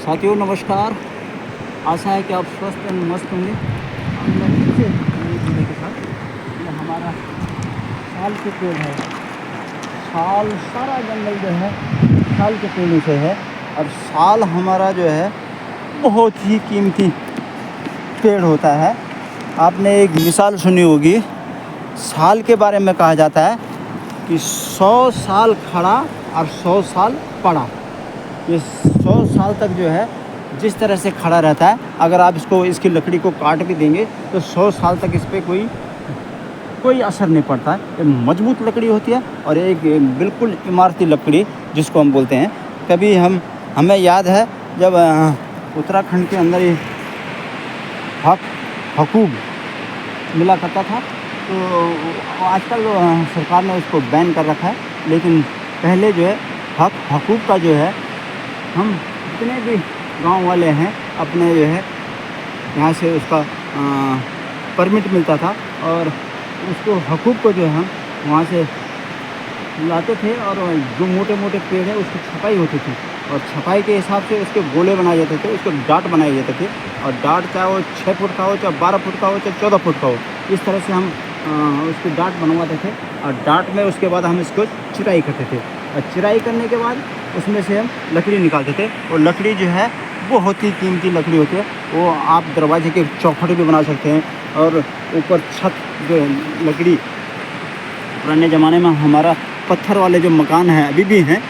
साथियों नमस्कार। आशा है कि आप स्वस्थ एवं मस्त होंगे। हम लोग फिर से नए जुड़े के साथ ये हमारा साल के पेड़ है। साल सारा जंगल जो है साल के पेड़ों से है और साल हमारा जो है बहुत ही कीमती पेड़ होता है। आपने एक मिसाल सुनी होगी, साल के बारे में कहा जाता है कि 100 साल खड़ा और 100 साल पड़ा। ये 100 साल तक जो है जिस तरह से खड़ा रहता है, अगर आप इसकी लकड़ी को काट भी देंगे तो 100 साल तक इस पर कोई असर नहीं पड़ता है। ये मजबूत लकड़ी होती है और एक बिल्कुल इमारती लकड़ी जिसको हम बोलते हैं। कभी हमें याद है जब उत्तराखंड के अंदर ये हकूब मिला करता था, तो आजकल सरकार ने उसको बैन कर रखा है। लेकिन पहले जो है हकूब का जो है, हम जितने भी गांव वाले हैं अपने जो है यहाँ से उसका परमिट मिलता था और उसको हकूब को जो है हम वहाँ से लाते थे और जो मोटे मोटे पेड़ है उसकी छपाई होती थी और छपाई के हिसाब से उसके गोले बनाए जाते थे, उसके डाट बनाए जाते थे। और डाट चाहे वो 6 फुट का हो, चाहे 12 फुट का हो, चाहे 14 फुट का हो, इस तरह से हम उसकी डाट बनवाते थे। और डाट में उसके बाद हम इसको चिराई करते थे और चिराई करने के बाद उसमें से हम लकड़ी निकालते थे। और लकड़ी जो है बहुत ही कीमती लकड़ी होती है। वो आप दरवाजे के चौखट भी बना सकते हैं और ऊपर छत जो लकड़ी, पुराने ज़माने में हमारा पत्थर वाले जो मकान हैं अभी भी हैं,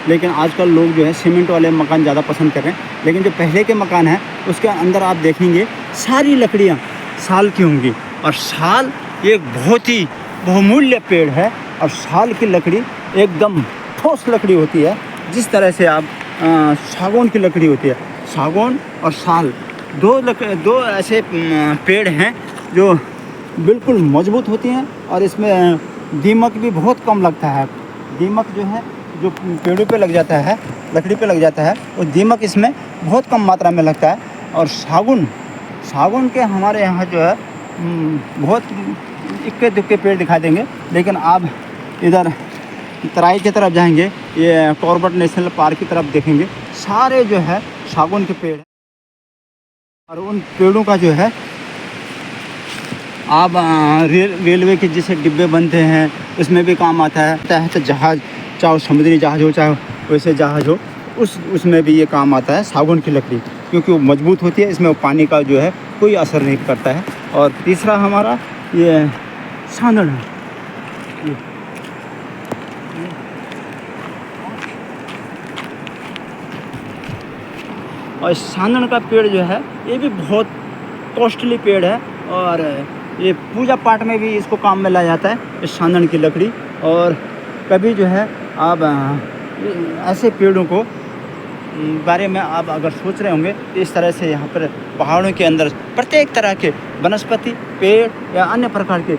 लेकिन आजकल लोग जो है सीमेंट वाले मकान ज़्यादा पसंद कर रहे हैं। लेकिन जो पहले के मकान हैं उसके अंदर आप देखेंगे सारी लकड़ियाँ साल की होंगी। और साल एक बहुत ही बहुमूल्य पेड़ है और साल की लकड़ी एकदम ठोस लकड़ी होती है। जिस तरह से आप सागौन की लकड़ी होती है, सागौन और साल दो ऐसे पेड़ हैं जो बिल्कुल मजबूत होती हैं और इसमें दीमक भी बहुत कम लगता है। दीमक जो है जो पेड़ों पे लग जाता है, लकड़ी पे लग जाता है, वो दीमक इसमें बहुत कम मात्रा में लगता है। और सागौन के हमारे यहाँ जो है बहुत इक्के दुक्के पेड़ दिखाई देंगे। लेकिन आप इधर तराई की तरफ जाएंगे, ये कॉर्बेट नेशनल पार्क की तरफ देखेंगे, सारे जो है सागौन के पेड़ हैं। और उन पेड़ों का जो है आप रेलवे के जैसे डिब्बे बनते हैं उसमें भी काम आता है। तो जहाज़, चाहे समुद्री जहाज़ हो चाहे वैसे जहाज़ हो, उसमें भी ये काम आता है सागौन की लकड़ी, क्योंकि वो मजबूत होती है। इसमें पानी का जो है कोई असर नहीं करता है। और तीसरा हमारा ये सांदन है। और सांदन का पेड़ जो है ये भी बहुत कॉस्टली पेड़ है और ये पूजा पाठ में भी इसको काम में लाया जाता है, इस सांदन की लकड़ी। और कभी जो है आप ऐसे पेड़ों को बारे में आप अगर सोच रहे होंगे तो इस तरह से यहाँ पर पहाड़ों के अंदर प्रत्येक तरह के वनस्पति, पेड़ या अन्य प्रकार के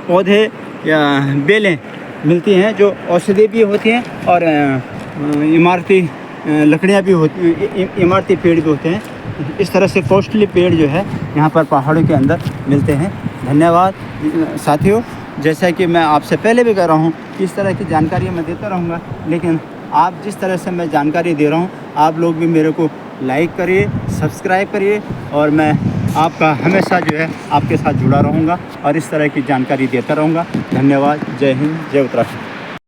पौधे या बेलें मिलती हैं जो औषधीय भी होती हैं और इमारती लकड़ियाँ भी होती, इमारती पेड़ भी होते हैं। इस तरह से कॉस्टली पेड़ जो है यहाँ पर पहाड़ों के अंदर मिलते हैं। धन्यवाद साथियों। जैसा कि मैं आपसे पहले भी कह रहा हूँ कि इस तरह की जानकारी मैं देता रहूँगा, लेकिन आप जिस तरह से मैं जानकारी दे रहा हूँ आप लोग भी मेरे को लाइक करिए, सब्सक्राइब करिए और मैं आपका हमेशा जो है आपके साथ जुड़ा रहूँगा और इस तरह की जानकारी देता रहूँगा। धन्यवाद। जय हिंद, जय उत्तराखंड।